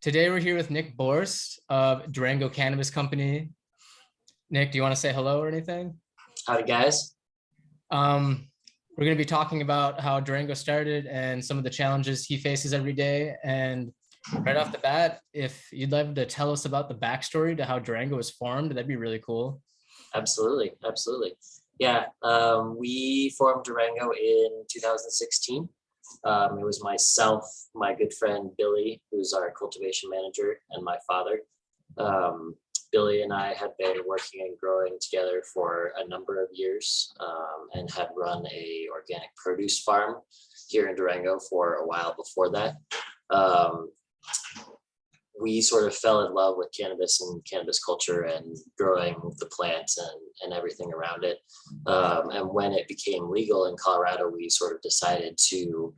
Today we're here with Nic Borst of Durango Cannabis Company. Nick, do you want to say hello or anything? Howdy, guys. We're going to be talking about how Durango started and some of the challenges he faces every day. And right off the bat, if you'd like to tell us about the backstory to how Durango was formed, that'd be really cool. Absolutely. Yeah, we formed Durango in 2016. It was myself, my good friend Billy, who's our cultivation manager, and my father. Billy and I had been working and growing together for a number of years, and had run a organic produce farm here in Durango for a while before that. We sort of fell in love with cannabis and cannabis culture and growing the plants and everything around it. And when it became legal in Colorado, we sort of decided to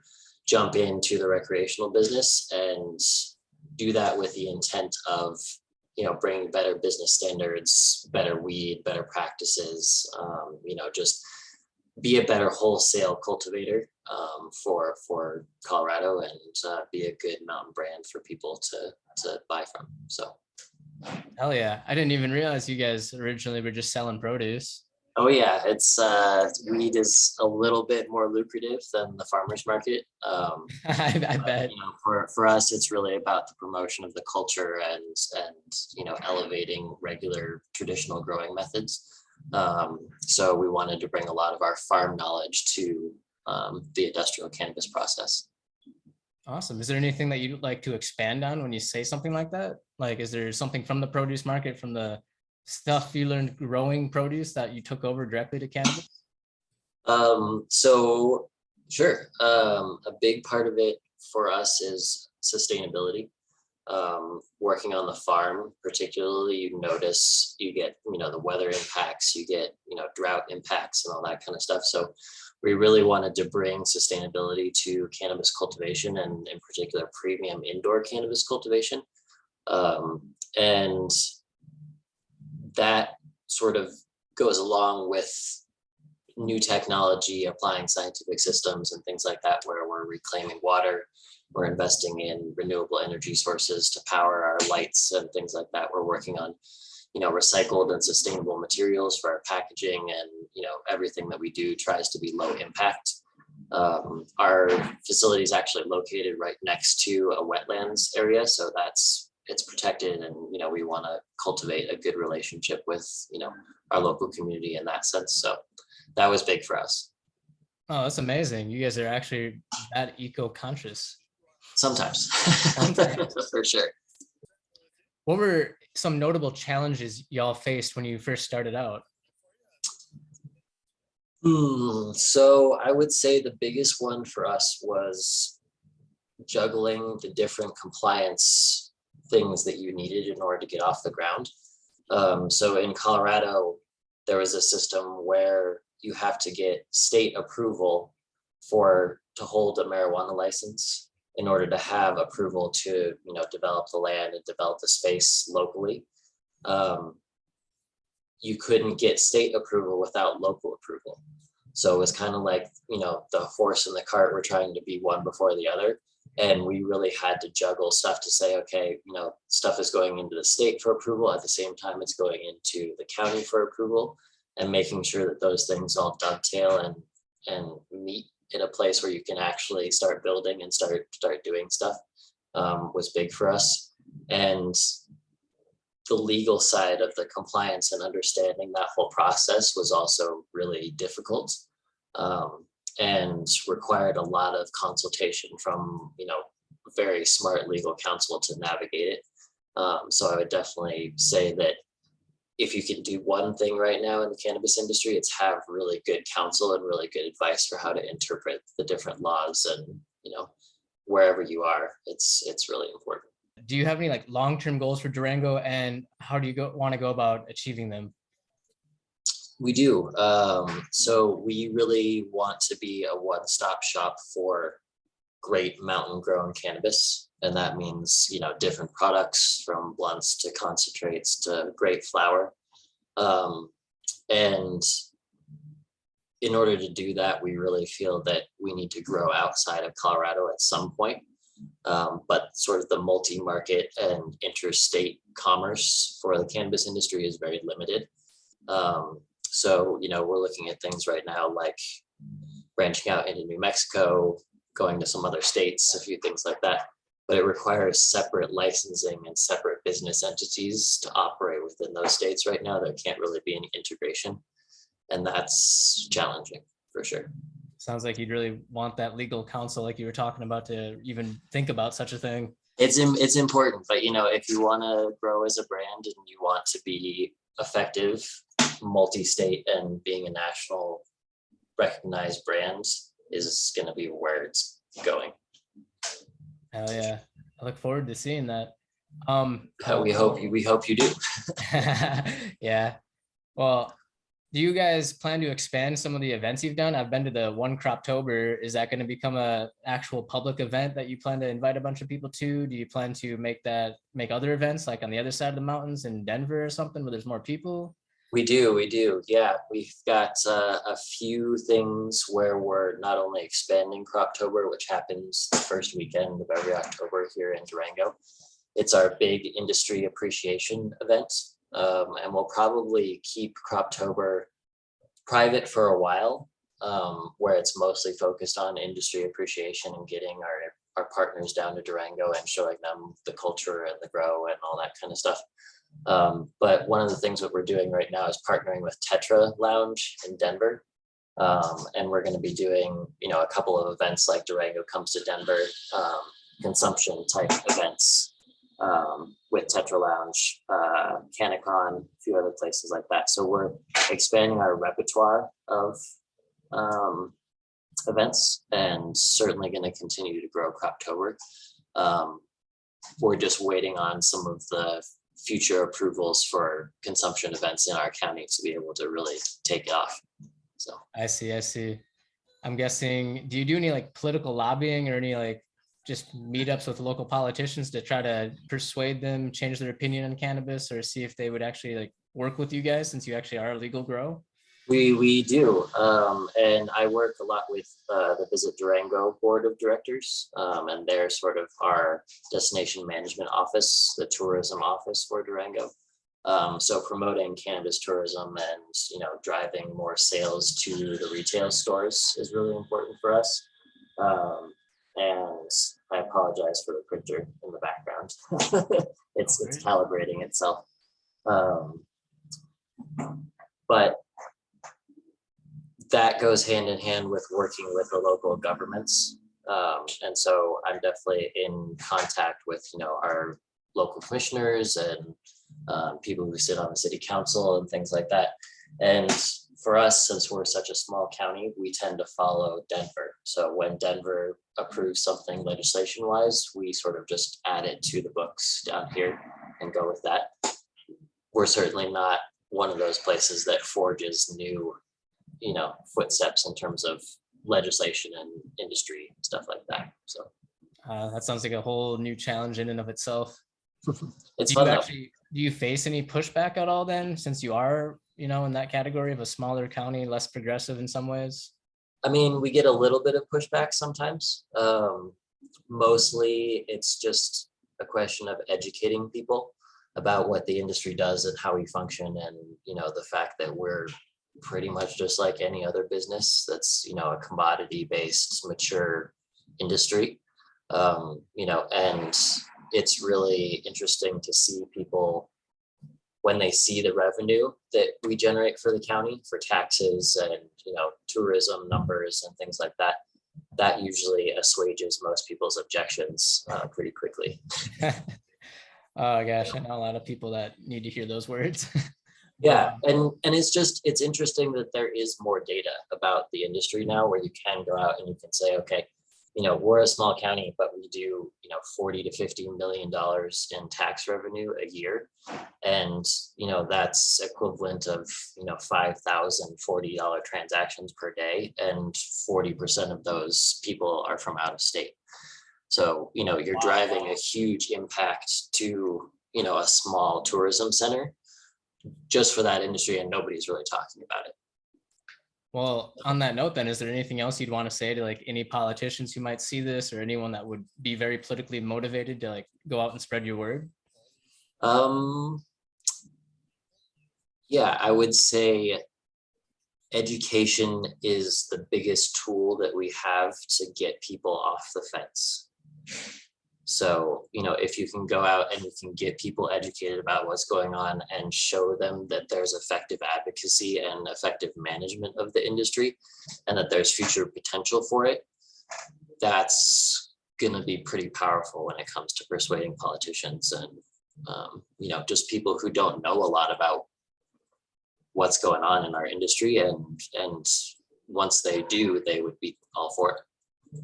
jump into the recreational business and do that with the intent of, bringing better business standards, better weed, better practices, just be a better wholesale cultivator for Colorado and be a good mountain brand for people to buy from. So, Hell yeah. I didn't even realize you guys originally were just selling produce. oh yeah, it's weed is a little bit more lucrative than the farmer's market. I bet. For us, it's really about the promotion of the culture and elevating regular traditional growing methods. So we wanted to bring a lot of our farm knowledge to the industrial cannabis process. Awesome. Is there anything that you'd like to expand on when you say something like that? Like, is there something from the produce market, from the stuff you learned growing produce that you took over directly to cannabis? So sure. A big part of it for us is sustainability. Working on the farm, particularly, you notice you get, the weather impacts, you get, drought impacts and all that kind of stuff. So we really wanted to bring sustainability to cannabis cultivation and in particular premium indoor cannabis cultivation. And that sort of goes along with new technology, applying scientific systems and things like that, where we're reclaiming water, we're investing in renewable energy sources to power our lights and things like that. We're working on, recycled and sustainable materials for our packaging, and, everything that we do tries to be low impact. Our facility is actually located right next to a wetlands area, so it's protected, and we want to cultivate a good relationship with our local community in that sense. So that was big for us. Oh, that's amazing. You guys are actually that eco-conscious. Sometimes. For sure. What were some notable challenges y'all faced when you first started out? So I would say the biggest one for us was juggling the different compliance things that you needed in order to get off the ground. So in Colorado, there was a system where you have to get state approval to hold a marijuana license in order to have approval to, develop the land and develop the space locally. You couldn't get state approval without local approval. So it was kind of like, the horse and the cart were trying to be one before the other. And we really had to juggle stuff to say, okay, stuff is going into the state for approval. At the same time, it's going into the county for approval, and making sure that those things all dovetail and meet in a place where you can actually start building and start doing stuff was big for us. And the legal side of the compliance and understanding that whole process was also really difficult, and required a lot of consultation from, very smart legal counsel to navigate it. So I would definitely say that if you can do one thing right now in the cannabis industry, it's have really good counsel and really good advice for how to interpret the different laws, and, wherever you are, it's really important. Do you have any long-term goals for Durango, and how do you want to go about achieving them? We do. So we really want to be a one-stop shop for great mountain grown cannabis. And that means, different products from blunts to concentrates to great flower. And in order to do that, we really feel that we need to grow outside of Colorado at some point. but sort of the multi-market and interstate commerce for the cannabis industry is very limited. So, we're looking at things right now like branching out into New Mexico, going to some other states, a few things like that. But it requires separate licensing and separate business entities to operate within those states right now. There can't really be any integration. And that's challenging for sure. Sounds like you'd really want that legal counsel like you were talking about to even think about such a thing. It's important, but if you want to grow as a brand and you want to be effective, multi-state, and being a national recognized brand is going to be where it's going. Hell yeah. I look forward to seeing that. We hope you do. Yeah. Well, do you guys plan to expand some of the events you've done? I've been to the one Croptober. Is that going to become a actual public event that you plan to invite a bunch of people to? Do you plan to make other events like on the other side of the mountains in Denver or something where there's more people? We do. Yeah, we've got a few things where we're not only expanding Croptober, which happens the first weekend of every October here in Durango. It's our big industry appreciation event. And we'll probably keep Croptober private for a while, where it's mostly focused on industry appreciation and getting our partners down to Durango and showing them the culture and the grow and all that kind of stuff. But one of the things that we're doing right now is partnering with Tetra Lounge in Denver. And we're going to be doing, a couple of events like Durango Comes to Denver, consumption type events with Tetra Lounge, Canicon, a few other places like that. So we're expanding our repertoire of events and certainly going to continue to grow Croptober. We're just waiting on some of the future approvals for consumption events in our county to be able to really take it off. So I see. I'm guessing, do you do any like political lobbying or any like just meetups with local politicians to try to persuade them, change their opinion on cannabis, or see if they would actually like work with you guys since you actually are a legal grow? We do, and I work a lot with the Visit Durango Board of Directors, and they're sort of our destination management office, the tourism office for Durango. So promoting cannabis tourism and driving more sales to the retail stores is really important for us. And I apologize for the printer in the background. It's calibrating itself. But that goes hand in hand with working with the local governments. And so I'm definitely in contact with, our local commissioners and people who sit on the city council and things like that. And for us, since we're such a small county, we tend to follow Denver. So when Denver approves something legislation wise, we sort of just add it to the books down here and go with that. We're certainly not one of those places that forges new footsteps in terms of legislation and industry and stuff like that. So that sounds like a whole new challenge in and of itself. It's fun. Do you face any pushback at all then, since you are, in that category of a smaller county, less progressive in some ways? I mean, we get a little bit of pushback sometimes. Mostly it's just a question of educating people about what the industry does and how we function, and the fact that we're pretty much just like any other business that's a commodity based mature industry. And it's really interesting to see people when they see the revenue that we generate for the county for taxes and tourism numbers and things like that. That usually assuages most people's objections pretty quickly. Oh gosh, I know a lot of people that need to hear those words. Yeah, and it's interesting that there is more data about the industry now, where you can go out and you can say, okay, we're a small county, but we do, $40 to $50 million in tax revenue a year. And, that's equivalent of, 5,000 $40 transactions per day. And 40% of those people are from out of state. So, you're driving a huge impact to, a small tourism center just for that industry, and nobody's really talking about it. Well, on that note, then, is there anything else you'd want to say to like any politicians who might see this, or anyone that would be very politically motivated to like go out and spread your word? Um, yeah, I would say education is the biggest tool that we have to get people off the fence. So, if you can go out and you can get people educated about what's going on and show them that there's effective advocacy and effective management of the industry and that there's future potential for it, that's going to be pretty powerful when it comes to persuading politicians and, just people who don't know a lot about what's going on in our industry. And once they do, they would be all for it.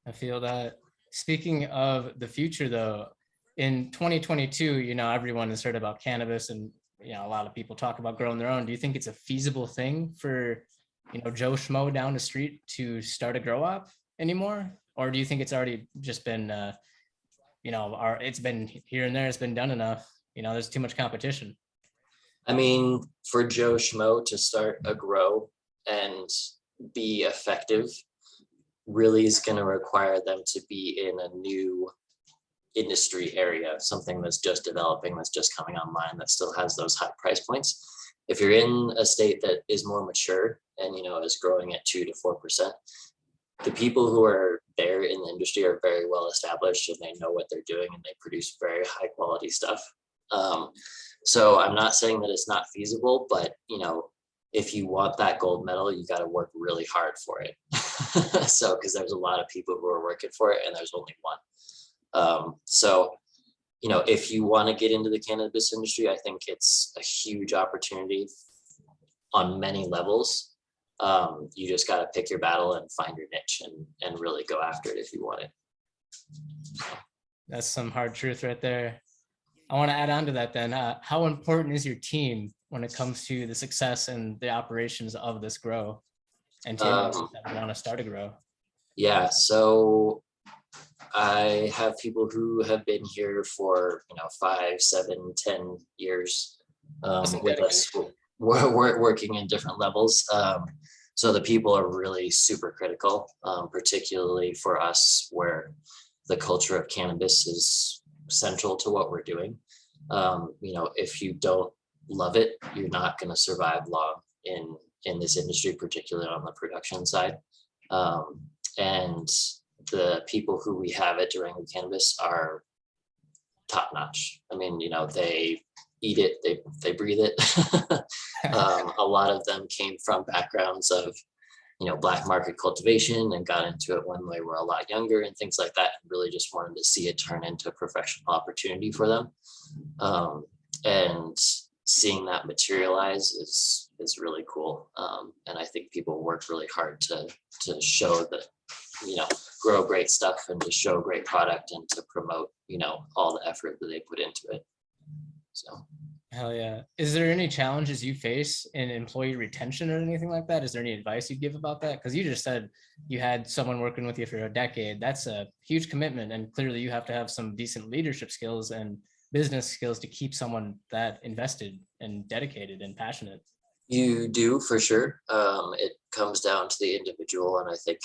I feel that. Speaking of the future, though, in 2022, everyone has heard about cannabis, and a lot of people talk about growing their own. Do you think it's a feasible thing for Joe Schmo down the street to start a grow op anymore, or do you think it's already just been it's been here and there, it's been done enough? There's too much competition. I mean, for Joe Schmo to start a grow and be effective really is going to require them to be in a new industry area, something that's just developing, that's just coming online, that still has those high price points. If you're in a state that is more mature and is growing at 2 to 4%, the people who are there in the industry are very well established and they know what they're doing and they produce very high quality stuff. So I'm not saying that it's not feasible, but if you want that gold medal, you got to work really hard for it. So, because there's a lot of people who are working for it and there's only one. So, if you want to get into the cannabis industry, I think it's a huge opportunity on many levels. You just got to pick your battle and find your niche and really go after it if you want it. That's some hard truth right there. I want to add on to that then. How important is your team when it comes to the success and the operations of this grow and that want to start a grow? Yeah, so I have people who have been here for 5, 7, 10 years with us. We're working in different levels. So the people are really super critical, particularly for us where the culture of cannabis is central to what we're doing. If you don't love it, you're not going to survive long in this industry, particularly on the production side. And the people who we have at Durango Cannabis are top notch. I mean, they eat it, they breathe it. A lot of them came from backgrounds of black market cultivation and got into it when they were a lot younger and things like that, and really just wanted to see it turn into a professional opportunity for them. And seeing that materialize is really cool. And I think people work really hard to show that, grow great stuff and to show great product and to promote, all the effort that they put into it. So. Hell yeah. Is there any challenges you face in employee retention or anything like that? Is there any advice you'd give about that? Because you just said you had someone working with you for a decade. That's a huge commitment. And clearly you have to have some decent leadership skills and business skills to keep someone that invested and dedicated and passionate. You do, for sure. It comes down to the individual. And I think,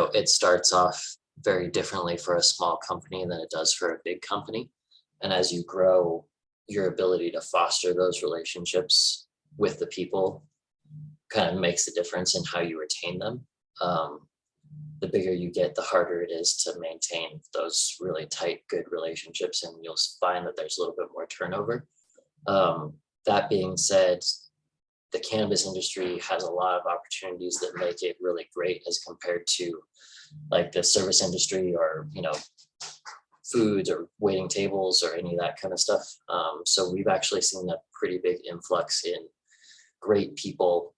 it starts off very differently for a small company than it does for a big company. And as you grow, your ability to foster those relationships with the people kind of makes a difference in how you retain them. The bigger you get, the harder it is to maintain those really tight, good relationships, and you'll find that there's a little bit more turnover. That being said, the cannabis industry has a lot of opportunities that make it really great as compared to like the service industry or, foods or waiting tables or any of that kind of stuff. So we've actually seen a pretty big influx in great people,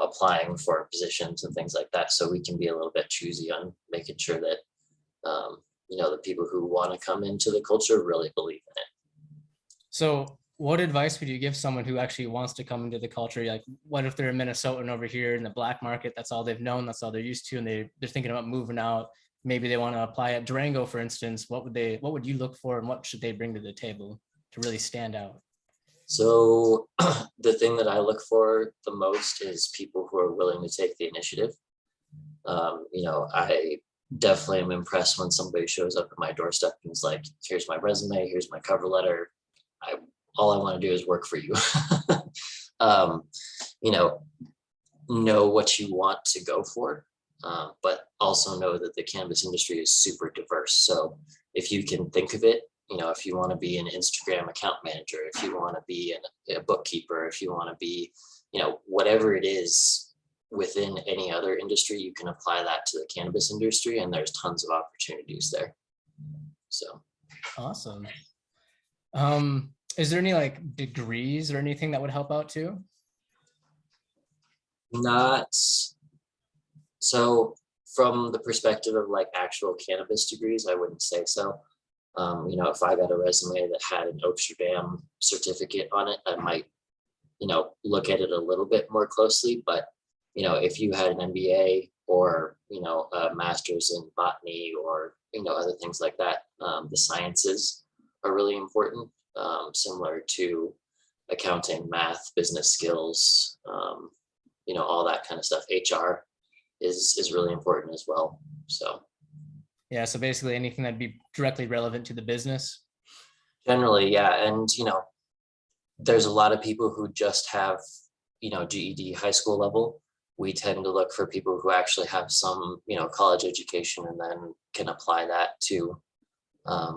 applying for positions and things like that. So we can be a little bit choosy on making sure that, the people who want to come into the culture really believe in it. So what advice would you give someone who actually wants to come into the culture? Like, what if they're a Minnesotan over here in the black market? That's all they've known. That's all they're used to. And they're thinking about moving out. Maybe they want to apply at Durango, for instance. What would you look for and what should they bring to the table to really stand out? So the thing that I look for the most is people who are willing to take the initiative. I definitely am impressed when somebody shows up at my doorstep and is like, here's my resume, here's my cover letter. I all I want to do is work for you. um, you know what you want to go for, but also know that the cannabis industry is super diverse. So if you can think of it, if you want to be an Instagram account manager, if you want to be a bookkeeper, if you want to be, whatever it is within any other industry, you can apply that to the cannabis industry, and there's tons of opportunities there. So Awesome. Is there any like degrees or anything that would help out too? not so from the perspective of like actual cannabis degrees, I wouldn't say so. If I got a resume that had an Amsterdam certificate on it, I might, look at it a little bit more closely. But, if you had an MBA or, a master's in botany or, other things like that, the sciences are really important, similar to accounting, math, business skills, all that kind of stuff. HR is really important as well. So Yeah, so basically anything that'd be directly relevant to the business. generally, yeah. And, there's a lot of people who just have, GED high school level. We tend to look for people who actually have some, college education and then can apply that to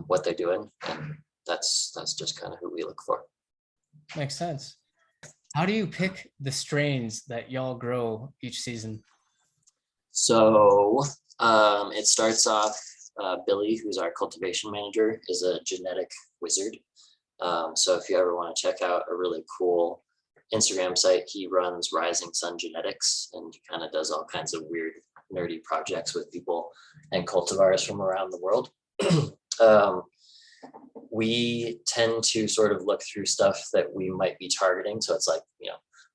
what they're doing. And that's just kind of who we look for. Makes sense. How do you pick the strains that y'all grow each season? So it starts off, Billy, who's our cultivation manager, is a genetic wizard. So if you ever want to check out a really cool Instagram site, he runs Rising Sun Genetics, and he kind of does all kinds of weird, nerdy projects with people and cultivars from around the world. We tend to sort of look through stuff that we might be targeting. So it's like,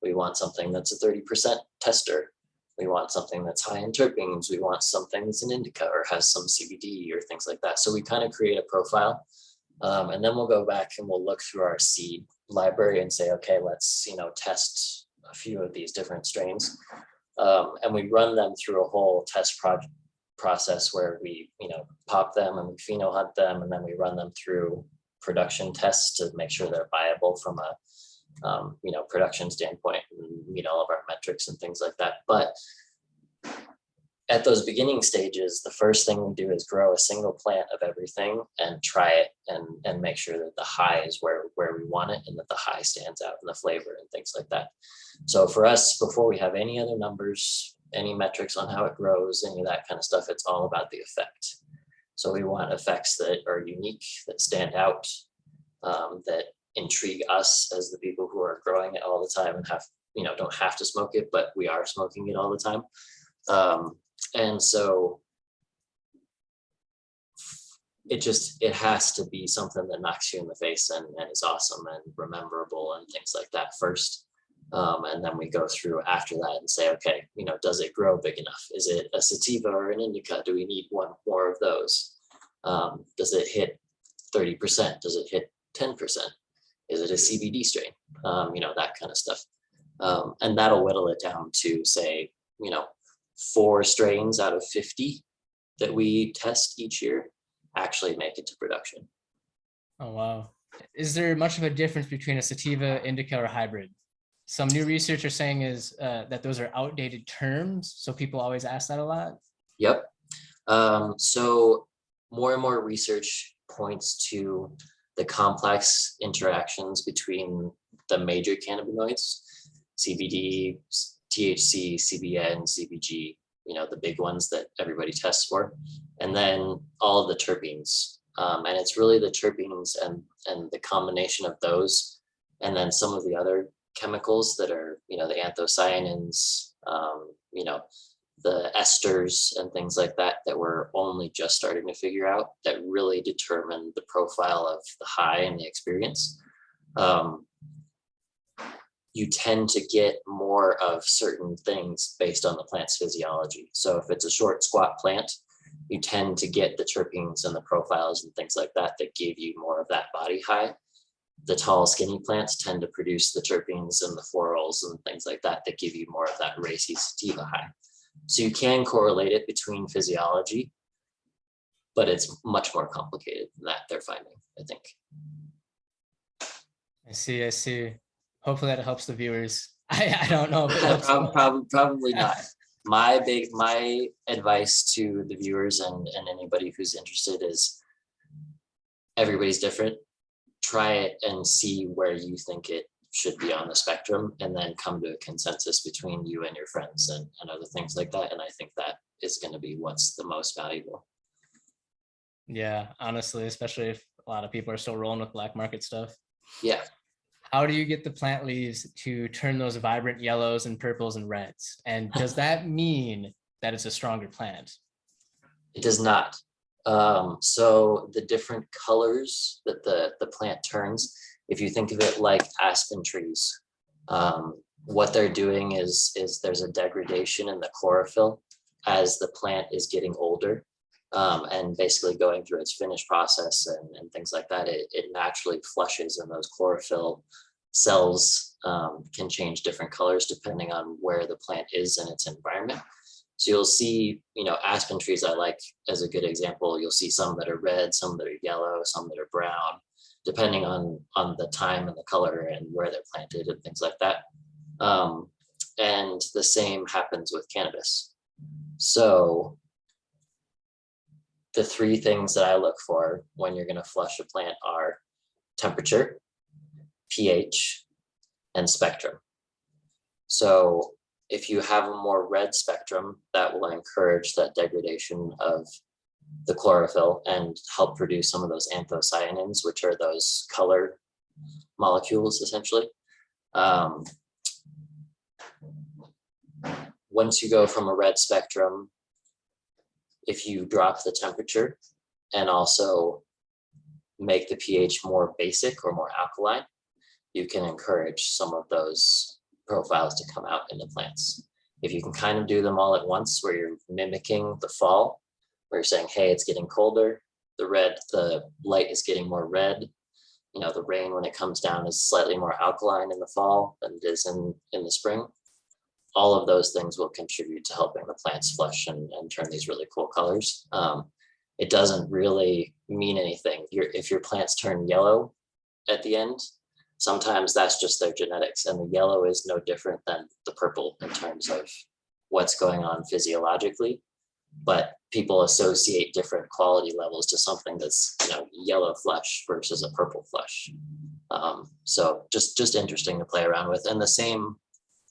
we want something that's a 30% tester. We want something that's high in terpenes. We want something that's an indica or has some CBD or things like that. So we kind of create a profile. And then we'll go back and we'll look through our seed library and say, okay, let's, test a few of these different strains. And we run them through a whole test process where we, pop them and we pheno-hunt them, and then we run them through production tests to make sure they're viable from a, production standpoint and meet all of our metrics and things like that. But at those beginning stages, the first thing we do is grow a single plant of everything and try it and make sure that the high is where we want it and that the high stands out in the flavor and things like that. So for us, before we have any other numbers, any metrics on how it grows, any of that kind of stuff, it's all about the effect. So we want effects that are unique, that stand out, that intrigue us as the people who are growing it all the time and don't have to smoke it, but we are smoking it all the time. And so it has to be something that knocks you in the face and is awesome and rememberable and things like that first. And then we go through after that and say, okay, does it grow big enough? Is it a sativa or an indica? Do we need one more of those? Does it hit 30%? Does it hit 10%? Is it a CBD strain? That kind of stuff. And that'll whittle it down to say, 4 strains out of 50 that we test each year actually make it to production. Oh, wow. Is there much of a difference between a sativa, indica, or hybrid? Some new research are saying is that those are outdated terms. So people always ask that a lot. Yep. So more and more research points to the complex interactions between the major cannabinoids, CBD, THC, CBN, CBG, the big ones that everybody tests for, and then all of the terpenes. And it's really the terpenes and the combination of those, and then some of the other chemicals that are, the anthocyanins, the esters and things like that, that we're only just starting to figure out, that really determine the profile of the high and the experience. You tend to get more of certain things based on the plant's physiology. So if it's a short, squat plant, you tend to get the terpenes and the profiles and things like that that give you more of that body high. The tall, skinny plants tend to produce the terpenes and the florals and things like that that give you more of that racy sativa high. So you can correlate it between physiology, but it's much more complicated than that, they're finding, I think. I see. I see. Hopefully that helps the viewers. I don't know if it helps. Probably not. My advice to the viewers and anybody who's interested is everybody's different. Try it and see where you think it should be on the spectrum, and then come to a consensus between you and your friends and other things like that. And I think that is going to be what's the most valuable. Yeah, honestly, especially if a lot of people are still rolling with black market stuff. Yeah. How do you get the plant leaves to turn those vibrant yellows and purples and reds? And does that mean that it's a stronger plant? It does not. So the different colors that the plant turns, if you think of it like aspen trees, what they're doing is there's a degradation in the chlorophyll as the plant is getting older, and basically going through its finish process and things like that. It naturally flushes, and those chlorophyll cells can change different colors depending on where the plant is in its environment. So you'll see, aspen trees I like as a good example. You'll see some that are red, some that are yellow, some that are brown, depending on the time and the color and where they're planted and things like that. And the same happens with cannabis. So the three things that I look for when you're going to flush a plant are temperature, pH, and spectrum. So if you have a more red spectrum, that will encourage that degradation of the chlorophyll and help produce some of those anthocyanins, which are those color molecules, essentially. Once you go from a red spectrum, if you drop the temperature and also make the pH more basic or more alkaline, you can encourage some of those profiles to come out in the plants. If you can kind of do them all at once, where you're mimicking the fall, where you're saying, hey, it's getting colder, the light is getting more red, the rain when it comes down is slightly more alkaline in the fall than it is in the spring. All of those things will contribute to helping the plants flush and turn these really cool colors. It doesn't really mean anything. If your plants turn yellow at the end, sometimes that's just their genetics, and the yellow is no different than the purple in terms of what's going on physiologically. But people associate different quality levels to something that's yellow flush versus a purple flush. So just interesting to play around with. And the same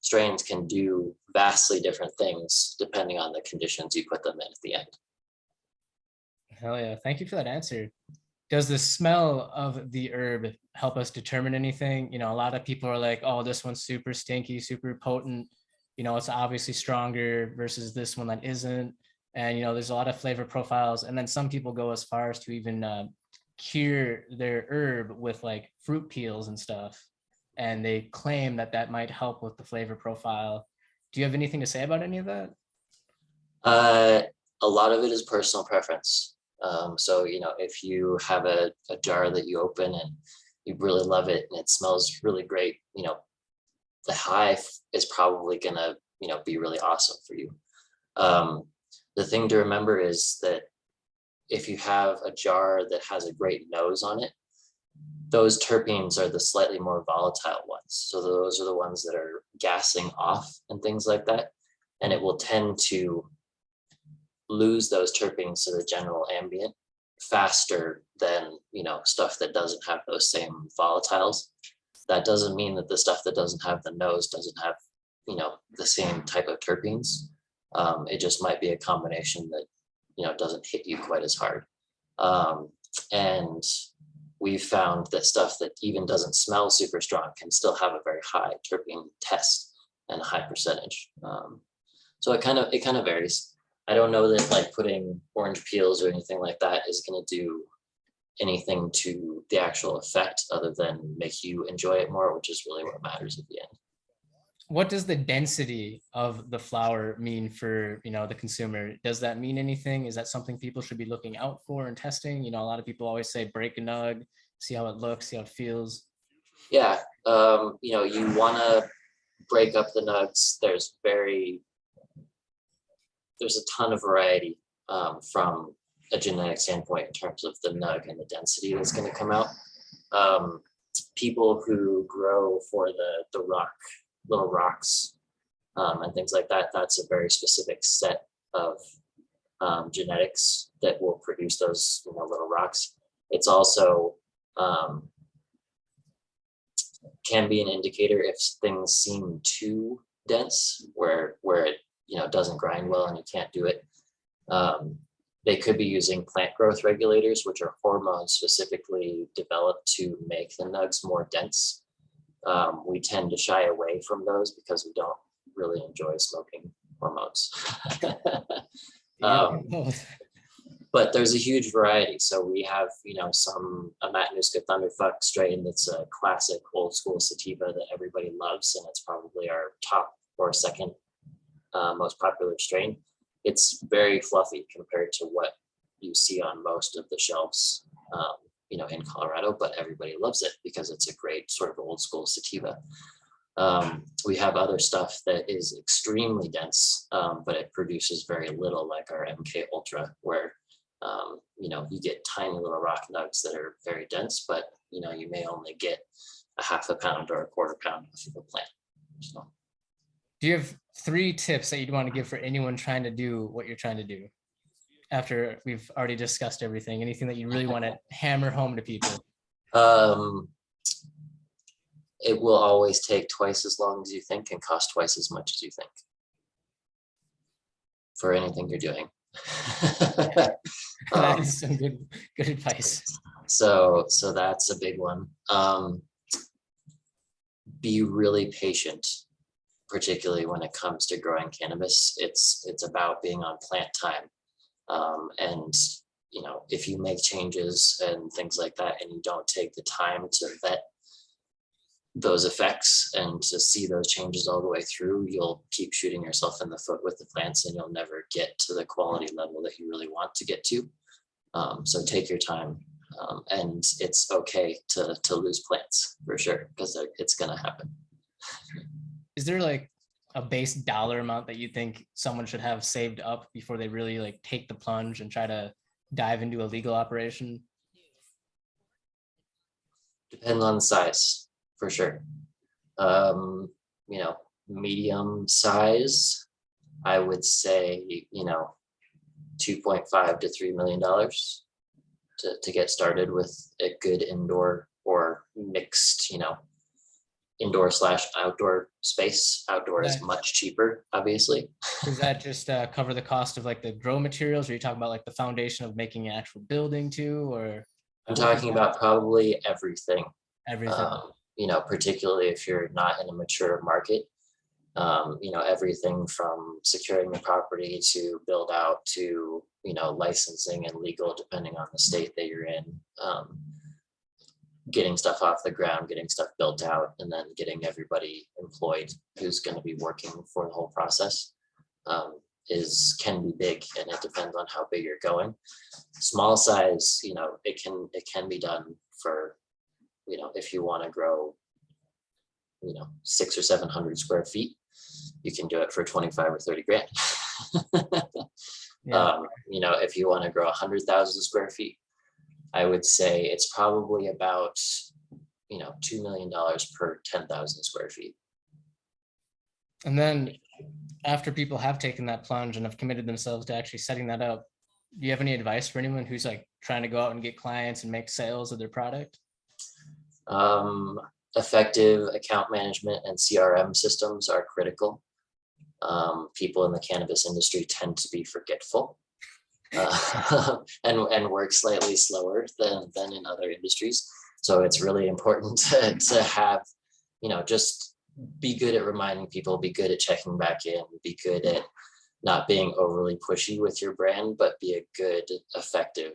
strains can do vastly different things depending on the conditions you put them in at the end. Hell yeah. Thank you for that answer. Does the smell of the herb help us determine anything? A lot of people are like, oh, this one's super stinky, super potent. It's obviously stronger versus this one that isn't. And, there's a lot of flavor profiles. And then some people go as far as to even cure their herb with like fruit peels and stuff. And they claim that might help with the flavor profile. Do you have anything to say about any of that? A lot of it is personal preference. So, if you have a jar that you open and you really love it and it smells really great, the high is probably gonna, be really awesome for you. The thing to remember is that if you have a jar that has a great nose on it, those terpenes are the slightly more volatile ones. So those are the ones that are gassing off and things like that. And it will tend to lose those terpenes to the general ambient faster than stuff that doesn't have those same volatiles. That doesn't mean that the stuff that doesn't have the nose doesn't have the same type of terpenes. It just might be a combination that doesn't hit you quite as hard. And we've found that stuff that even doesn't smell super strong can still have a very high terpene test and a high percentage. So it kind of varies. I don't know that like putting orange peels or anything like that is going to do anything to the actual effect other than make you enjoy it more, which is really what matters at the end. What does the density of the flower mean for, the consumer? Does that mean anything? Is that something people should be looking out for and testing? A lot of people always say break a nug, see how it looks, see how it feels. Yeah, you want to break up the nugs. There's a ton of variety from a genetic standpoint in terms of the nug and the density that's going to come out. People who grow for the little rocks and things like that, that's a very specific set of genetics that will produce those little rocks. It's also can be an indicator if things seem too dense, where it doesn't grind well and you can't do it. They could be using plant growth regulators, which are hormones specifically developed to make the nugs more dense. We tend to shy away from those because we don't really enjoy smoking hormones. But there's a huge variety. So we have, a Matanuska Thunderfuck strain that's a classic old school sativa that everybody loves, and it's probably our top or second most popular strain. It's very fluffy compared to what you see on most of the shelves, in Colorado, but everybody loves it because it's a great sort of old school sativa. We have other stuff that is extremely dense, but it produces very little, like our MK Ultra, where you get tiny little rock nugs that are very dense, but you may only get a half a pound or a quarter pound of a plant. So. Do you have 3 tips that you'd want to give for anyone trying to do what you're trying to do? After we've already discussed everything, anything that you really want to hammer home to people? It will always take twice as long as you think and cost twice as much as you think for anything you're doing. That is some good advice. So that's a big one. Be really patient, particularly when it comes to growing cannabis. It's about being on plant time. And if you make changes and things like that, and you don't take the time to vet those effects and to see those changes all the way through, you'll keep shooting yourself in the foot with the plants, and you'll never get to the quality level that you really want to get to. So take your time, and it's okay to lose plants for sure, because it's going to happen. Is there like a base dollar amount that you think someone should have saved up before they really like take the plunge and try to dive into a legal operation? Depends on the size, for sure. Medium size, I would say, $2.5 to $3 million to get started with a good indoor or mixed, indoor / outdoor space. Outdoor is much cheaper, obviously. Does that just cover the cost of like the grow materials? Or are you talking about like the foundation of making an actual building too? Or I'm talking about probably everything. Everything. Particularly if you're not in a mature market. Everything from securing the property to build out to, licensing and legal, depending on the state that you're in. Getting stuff off the ground, getting stuff built out, and then getting everybody employed who's going to be working for the whole process can be big, and it depends on how big you're going. Small size, it can be done for, if you want to grow, 600 or 700 square feet, you can do it for 25 or 30 grand. Yeah. If you want to grow 100,000 square feet, I would say it's probably about, $2 million per 10,000 square feet. And then after people have taken that plunge and have committed themselves to actually setting that up, do you have any advice for anyone who's like trying to go out and get clients and make sales of their product? Effective account management and CRM systems are critical. People in the cannabis industry tend to be forgetful and work slightly slower than in other industries. So it's really important to have, just be good at reminding people, be good at checking back in, be good at not being overly pushy with your brand, but be a good, effective,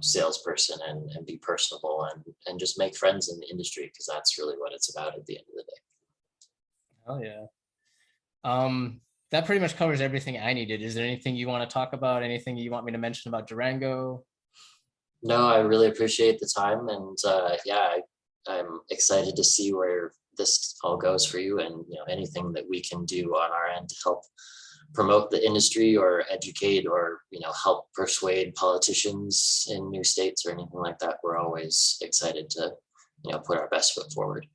salesperson and be personable and just make friends in the industry, because that's really what it's about at the end of the day. Oh yeah. That pretty much covers everything I needed. Is there anything you want to talk about? Anything you want me to mention about Durango? No, I really appreciate the time, and I'm excited to see where this all goes for you, and anything that we can do on our end to help promote the industry or educate or help persuade politicians in new states or anything like that, we're always excited to put our best foot forward.